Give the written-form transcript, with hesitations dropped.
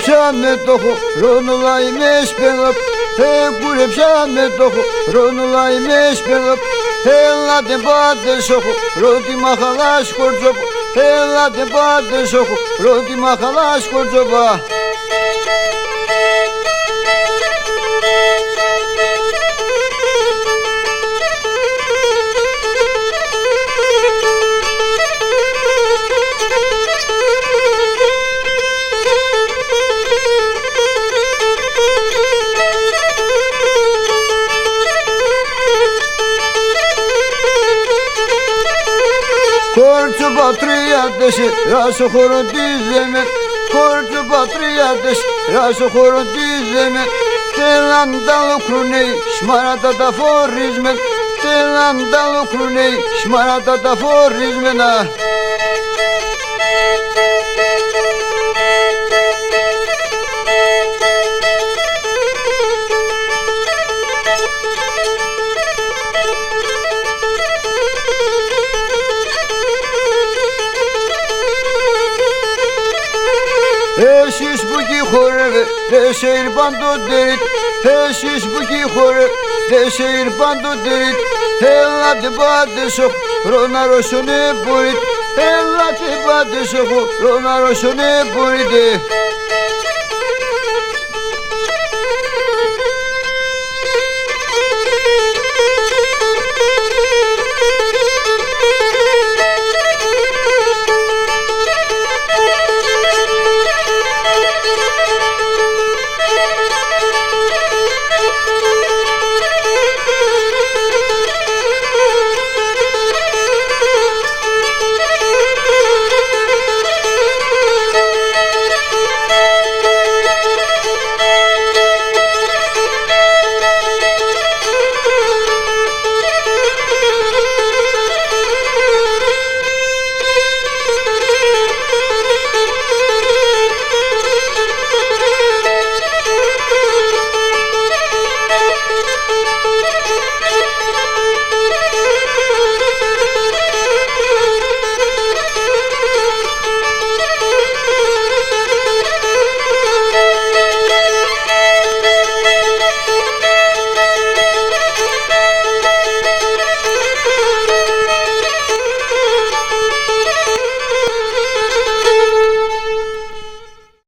κουρεψάμε το χρόνο λαϊμές παιδό. Κουρεψάμε το χρόνο λαϊμές παιδό. Έλατε πάτε στο χρόνο μαχαλάς κορτσόπα. Έλατε πάτε στο χρόνο μαχαλάς κορτσόπα. Κορτσόπα 3-4 στο χοροντίζεμε. Κορτσόπα 3-4 στο χοροντίζεμε. Θέλαν τα λοκρουνέι σμαράτα τα φορίζμεν. Θέλαν τα λοκρουνέι σμαράτα τα φορίζμενα. Εσείς που εκεί χορεύετε σε ήρπαν το τερίτ. Εσείς που εκεί χορεύετε σε ήρπαν το τερίτ. Έλατε πάτε στο χρόνο αρρώσουνε μπορείτε. Έλατε πάτε στο χρόνο αρρώσουνε μπορείτε.